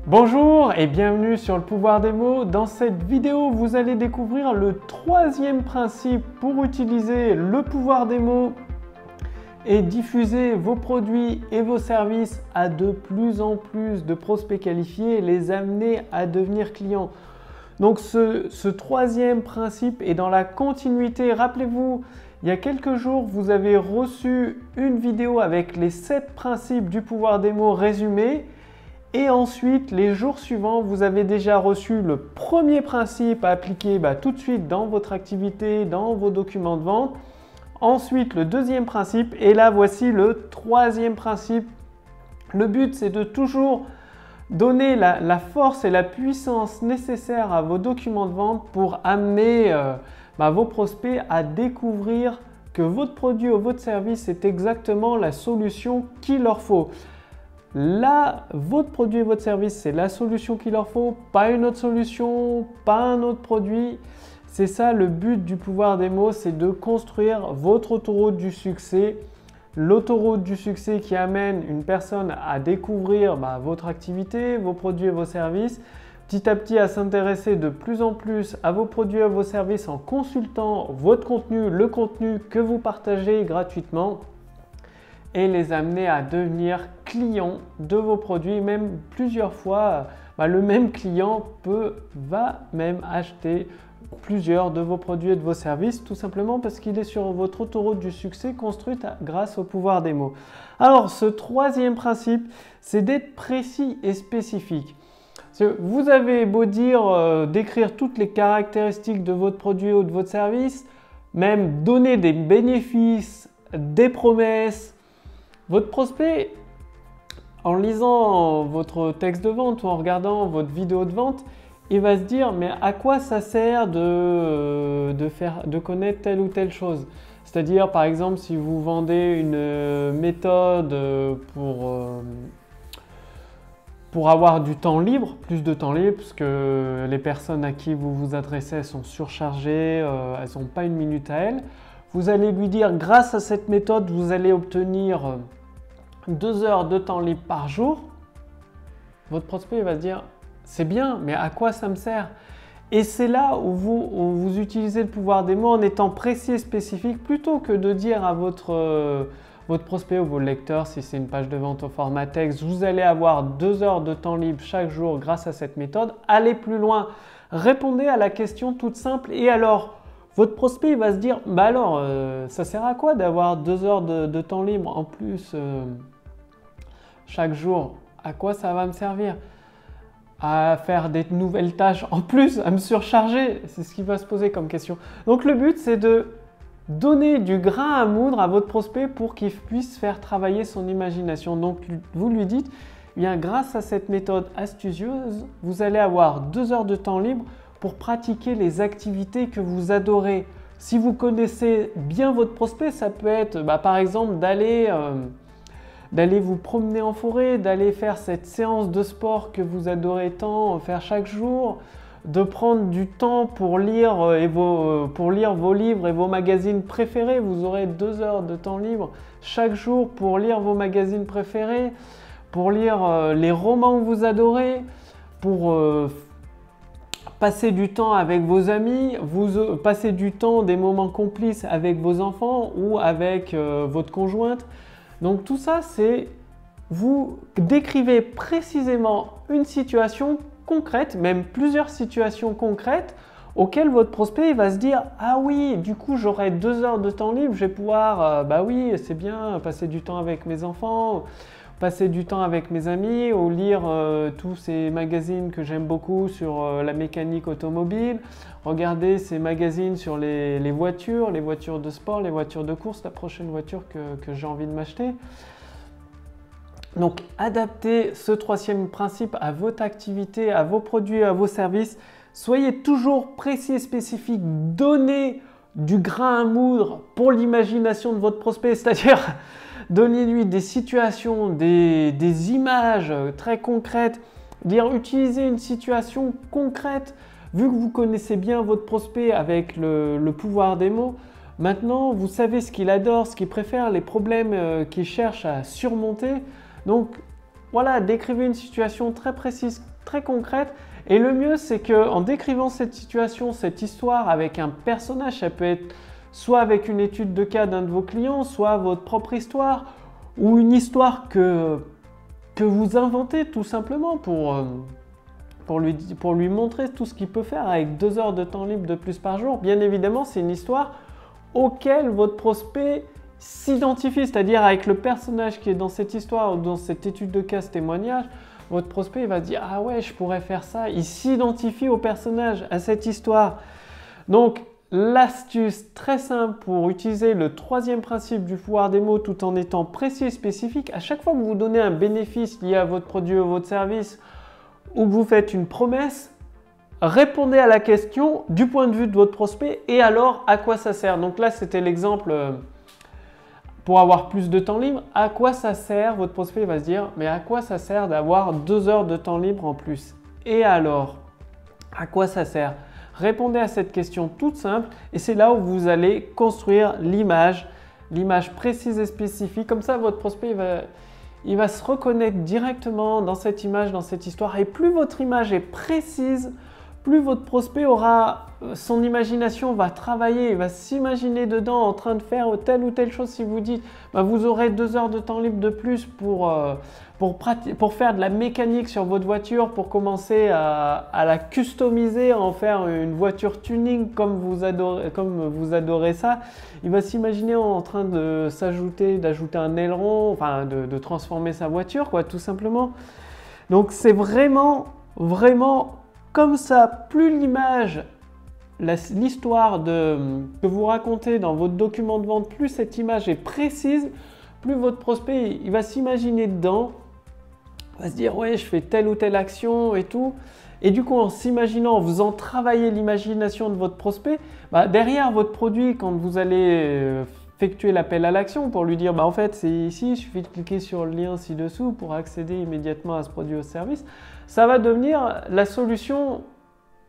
Bonjour et bienvenue sur le pouvoir des mots. Dans cette vidéo, vous allez découvrir le troisième principe pour utiliser le pouvoir des mots et diffuser vos produits et vos services à de plus en plus de prospects qualifiés et les amener à devenir clients. Donc ce troisième principe est dans la continuité. Rappelez-vous, il y a quelques jours, vous avez reçu une vidéo avec les 7 principes du pouvoir des mots résumés. Et ensuite, les jours suivants, vous avez déjà reçu le premier principe à appliquer tout de suite dans votre activité, dans vos documents de vente. Ensuite, le deuxième principe. Et là, voici le troisième principe. Le but, c'est de toujours donner la force et la puissance nécessaires à vos documents de vente pour amener vos prospects à découvrir que votre produit ou votre service est exactement la solution qu'il leur faut. Là, votre produit et votre service, c'est la solution qu'il leur faut, pas une autre solution, pas un autre produit. C'est ça le but du pouvoir des mots, c'est de construire votre autoroute du succès. L'autoroute du succès qui amène une personne à découvrir votre activité, vos produits et vos services, petit à petit à s'intéresser de plus en plus à vos produits et à vos services en consultant votre contenu, le contenu que vous partagez gratuitement, et les amener à devenir clients de vos produits. Même plusieurs fois, le même client va même acheter plusieurs de vos produits et de vos services, tout simplement parce qu'il est sur votre autoroute du succès construite grâce au pouvoir des mots. Alors, ce troisième principe, c'est d'être précis et spécifique. Vous avez beau dire, décrire toutes les caractéristiques de votre produit ou de votre service, même donner des bénéfices, des promesses. Votre prospect, en lisant votre texte de vente ou en regardant votre vidéo de vente, il va se dire mais à quoi ça sert de connaître telle ou telle chose? C'est-à-dire par exemple si vous vendez une méthode pour avoir du temps libre, plus de temps libre, parce que les personnes à qui vous vous adressez sont surchargées, elles n'ont pas une minute à elles. Vous allez lui dire, grâce à cette méthode, vous allez obtenir 2 heures de temps libre par jour. Votre prospect va se dire, c'est bien, mais à quoi ça me sert? Et c'est là où vous utilisez le pouvoir des mots en étant précis et spécifique, plutôt que de dire à votre prospect ou vos lecteurs, si c'est une page de vente au format texte, vous allez avoir 2 heures de temps libre chaque jour grâce à cette méthode. Allez plus loin, répondez à la question toute simple et alors, votre prospect va se dire, ça sert à quoi d'avoir 2 heures de temps libre en plus chaque jour? À quoi ça va me servir? À faire des nouvelles tâches en plus, à me surcharger? C'est ce qui va se poser comme question. Donc le but, c'est de donner du grain à moudre à votre prospect pour qu'il puisse faire travailler son imagination. Donc vous lui dites, grâce à cette méthode astucieuse, vous allez avoir 2 heures de temps libre pour pratiquer les activités que vous adorez. Si vous connaissez bien votre prospect, ça peut être par exemple d'aller vous promener en forêt, d'aller faire cette séance de sport que vous adorez tant faire chaque jour, de prendre du temps pour lire vos livres et vos magazines préférés. Vous aurez 2 heures de temps libre chaque jour pour lire vos magazines préférés, pour lire les romans que vous adorez, pour passer du temps avec vos amis, passer du temps, des moments complices avec vos enfants ou avec votre conjointe. Donc tout ça, c'est vous décrivez précisément une situation concrète, même plusieurs situations concrètes auxquelles votre prospect va se dire « Ah oui, du coup j'aurai 2 heures de temps libre, je vais pouvoir, oui, c'est bien, passer du temps avec mes enfants ». Passer du temps avec mes amis ou lire tous ces magazines que j'aime beaucoup sur la mécanique automobile, regarder ces magazines sur les voitures de sport, les voitures de course, la prochaine voiture que j'ai envie de m'acheter. Donc adaptez ce troisième principe à votre activité, à vos produits, à vos services. Soyez toujours précis et spécifique, donnez du grain à moudre pour l'imagination de votre prospect, c'est-à-dire donnez-lui des situations, des images très concrètes, utilisez une situation concrète. Vu que vous connaissez bien votre prospect avec le pouvoir des mots, maintenant vous savez ce qu'il adore, ce qu'il préfère, les problèmes qu'il cherche à surmonter. Donc voilà, décrivez une situation très précise, très concrète. Et le mieux, c'est qu'en décrivant cette situation, cette histoire avec un personnage, ça peut être soit avec une étude de cas d'un de vos clients, soit votre propre histoire, ou une histoire que vous inventez tout simplement pour lui montrer tout ce qu'il peut faire avec 2 heures de temps libre de plus par jour. Bien évidemment, c'est une histoire auquel votre prospect s'identifie, c'est-à-dire avec le personnage qui est dans cette histoire ou dans cette étude de cas, ce témoignage, votre prospect va se dire « Ah ouais, je pourrais faire ça ». Il s'identifie au personnage, à cette histoire. Donc, l'astuce très simple pour utiliser le 3e principe du pouvoir des mots tout en étant précis et spécifique, à chaque fois que vous donnez un bénéfice lié à votre produit ou votre service ou que vous faites une promesse, répondez à la question du point de vue de votre prospect et alors à quoi ça sert. Donc là, c'était l'exemple pour avoir plus de temps libre. À quoi ça sert? Votre prospect va se dire, mais à quoi ça sert d'avoir 2 heures de temps libre en plus? Et alors, à quoi ça sert? Répondez à cette question toute simple et c'est là où vous allez construire l'image précise et spécifique. Comme ça, votre prospect il va se reconnaître directement dans cette image, dans cette histoire. Et plus votre image est précise, plus votre prospect aura, son imagination va travailler, il va s'imaginer dedans en train de faire telle ou telle chose. Si vous dites, bah, vous aurez 2 heures de temps libre de plus pour faire de la mécanique sur votre voiture, pour commencer à la customiser, à en faire une voiture tuning comme vous adorez ça, il va s'imaginer en train d'ajouter un aileron, enfin de transformer sa voiture, quoi, tout simplement. Donc c'est vraiment comme ça, plus l'image, l'histoire que vous racontez dans votre document de vente, plus cette image est précise, plus votre prospect il va s'imaginer dedans, va se dire ouais je fais telle ou telle action et tout. Et du coup en s'imaginant, en faisant travailler l'imagination de votre prospect, bah, derrière votre produit quand vous allez effectuer l'appel à l'action pour lui dire bah, en fait c'est ici, il suffit de cliquer sur le lien ci-dessous pour accéder immédiatement à ce produit ou service, ça va devenir la solution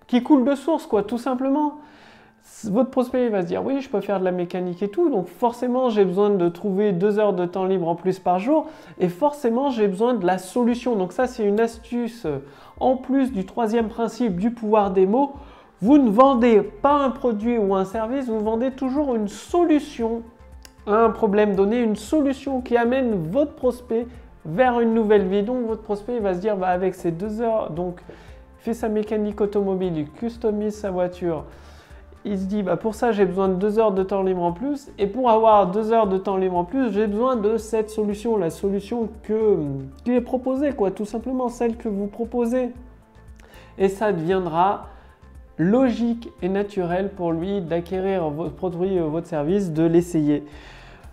qui coule de source, quoi, tout simplement. Votre prospect va se dire oui je peux faire de la mécanique et tout, donc forcément j'ai besoin de trouver 2 heures de temps libre en plus par jour et forcément j'ai besoin de la solution. Donc ça c'est une astuce en plus du 3e principe du pouvoir des mots. Vous ne vendez pas un produit ou un service, vous vendez toujours une solution à un problème donné, une solution qui amène votre prospect vers une nouvelle vie. Donc votre prospect va se dire bah, avec ces 2 heures, donc il fait sa mécanique automobile, il customise sa voiture, il se dit bah, pour ça j'ai besoin de 2 heures de temps libre en plus et pour avoir 2 heures de temps libre en plus j'ai besoin de cette solution, la solution qui est proposée, quoi, tout simplement celle que vous proposez. Et ça deviendra logique et naturel pour lui d'acquérir votre produit ou votre service, de l'essayer.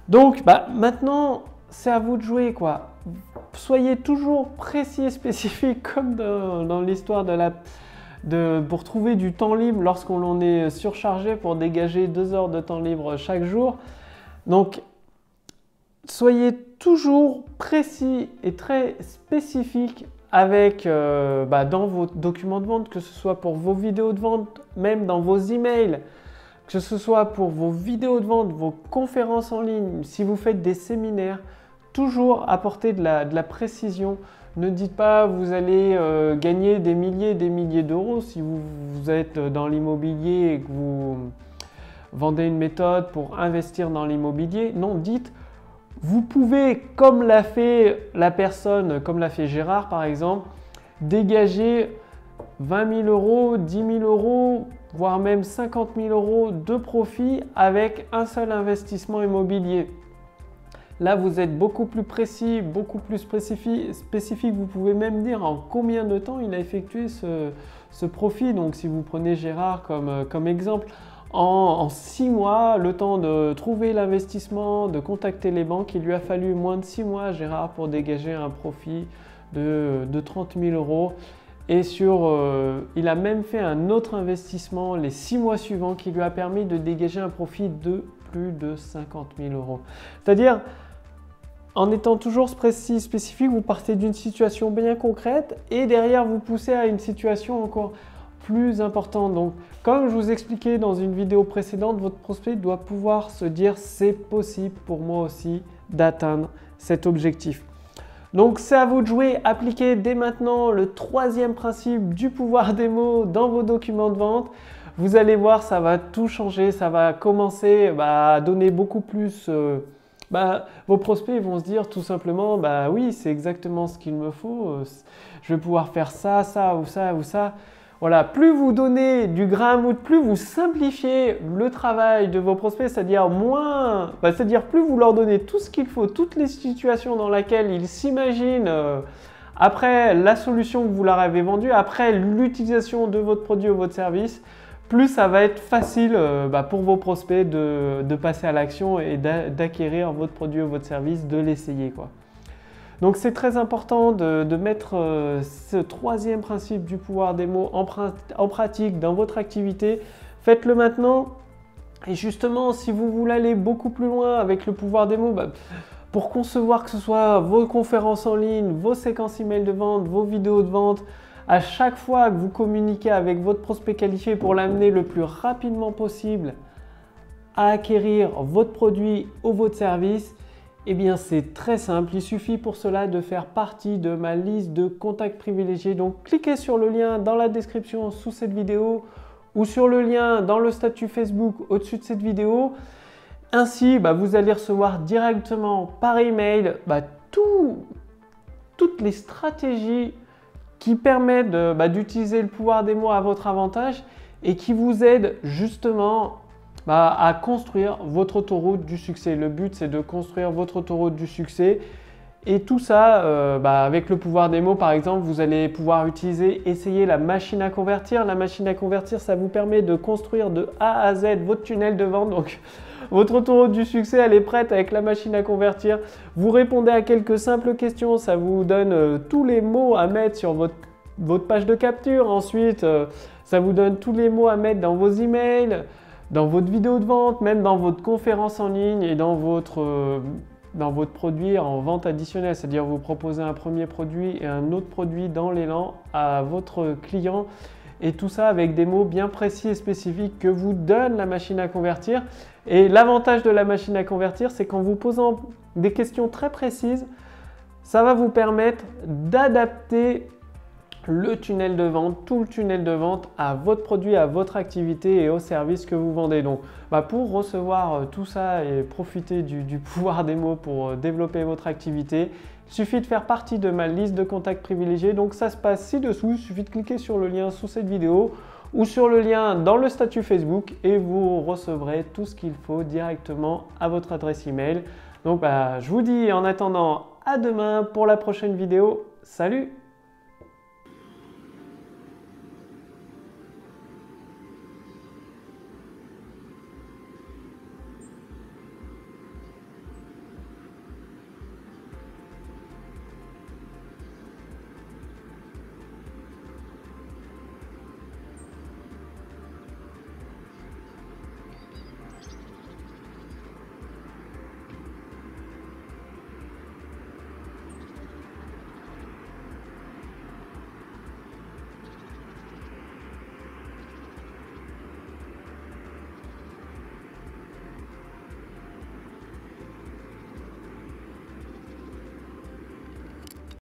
Donc bah, maintenant c'est à vous de jouer, quoi. Soyez toujours précis et spécifique comme dans l'histoire pour trouver du temps libre lorsqu'on est surchargé, pour dégager 2 heures de temps libre chaque jour. Donc soyez toujours précis et très spécifique avec, dans vos documents de vente, que ce soit pour vos vidéos de vente, même dans vos emails, que ce soit pour vos vidéos de vente, vos conférences en ligne, si vous faites des séminaires, toujours apporter de la précision. Ne dites pas vous allez gagner des milliers d'euros si vous êtes dans l'immobilier et que vous vendez une méthode pour investir dans l'immobilier. Non, dites vous pouvez, comme l'a fait la personne, comme l'a fait Gérard par exemple, dégager 20 000 euros, 10 000 euros, voire même 50 000 euros de profit avec un seul investissement immobilier. Là, vous êtes beaucoup plus précis, beaucoup plus spécifique. Vous pouvez même dire en combien de temps il a effectué ce profit. Donc, si vous prenez Gérard comme exemple, en 6 mois, le temps de trouver l'investissement, de contacter les banques, il lui a fallu moins de 6 mois, Gérard, pour dégager un profit de 30 000 euros. Et il a même fait un autre investissement les 6 mois suivants qui lui a permis de dégager un profit de plus de 50 000 euros. C'est-à-dire, en étant toujours précis, spécifique, vous partez d'une situation bien concrète et derrière vous poussez à une situation encore plus importante. Donc, comme je vous expliquais dans une vidéo précédente, votre prospect doit pouvoir se dire c'est possible pour moi aussi d'atteindre cet objectif. Donc c'est à vous de jouer, appliquez dès maintenant le troisième principe du pouvoir des mots dans vos documents de vente. Vous allez voir, ça va tout changer, ça va commencer à donner beaucoup plus. Vos prospects vont se dire tout simplement, oui, c'est exactement ce qu'il me faut, je vais pouvoir faire ça, ça ou ça ou ça. Voilà, plus vous donnez du grain à moudre, plus vous simplifiez le travail de vos prospects, c'est-à-dire plus vous leur donnez tout ce qu'il faut, toutes les situations dans lesquelles ils s'imaginent après la solution que vous leur avez vendue, après l'utilisation de votre produit ou votre service, plus ça va être facile pour vos prospects de passer à l'action et d'acquérir votre produit ou votre service, de l'essayer, quoi. Donc c'est très important de mettre ce troisième principe du pouvoir des mots en pratique dans votre activité. Faites-le maintenant. Et justement, si vous voulez aller beaucoup plus loin avec le pouvoir des mots, pour concevoir que ce soit vos conférences en ligne, vos séquences email de vente, vos vidéos de vente, à chaque fois que vous communiquez avec votre prospect qualifié pour l'amener le plus rapidement possible à acquérir votre produit ou votre service, eh bien c'est très simple, il suffit pour cela de faire partie de ma liste de contacts privilégiés. Donc cliquez sur le lien dans la description sous cette vidéo ou sur le lien dans le statut Facebook au-dessus de cette vidéo. Ainsi, vous allez recevoir directement par email toutes les stratégies qui permettent d'utiliser le pouvoir des mots à votre avantage et qui vous aident justement à construire votre autoroute du succès. Le but, c'est de construire votre autoroute du succès. Et tout ça, avec le pouvoir des mots, par exemple, vous allez pouvoir essayer la machine à convertir. La machine à convertir, ça vous permet de construire de A à Z votre tunnel de vente. Donc, votre autoroute du succès, elle est prête avec la machine à convertir. Vous répondez à quelques simples questions. Ça vous donne tous les mots à mettre sur votre page de capture. Ensuite, ça vous donne tous les mots à mettre dans vos emails, dans votre vidéo de vente, même dans votre conférence en ligne et dans votre produit en vente additionnelle. C'est-à-dire vous proposez un premier produit et un autre produit dans l'élan à votre client. Et tout ça avec des mots bien précis et spécifiques que vous donne la machine à convertir. Et l'avantage de la machine à convertir, c'est qu'en vous posant des questions très précises, ça va vous permettre d'adapter le tunnel de vente, tout le tunnel de vente à votre produit, à votre activité et au service que vous vendez. Donc, pour recevoir tout ça et profiter du pouvoir des mots pour développer votre activité, il suffit de faire partie de ma liste de contacts privilégiés. Donc, ça se passe ci-dessous. Il suffit de cliquer sur le lien sous cette vidéo ou sur le lien dans le statut Facebook et vous recevrez tout ce qu'il faut directement à votre adresse email. Donc, je vous dis en attendant à demain pour la prochaine vidéo. Salut!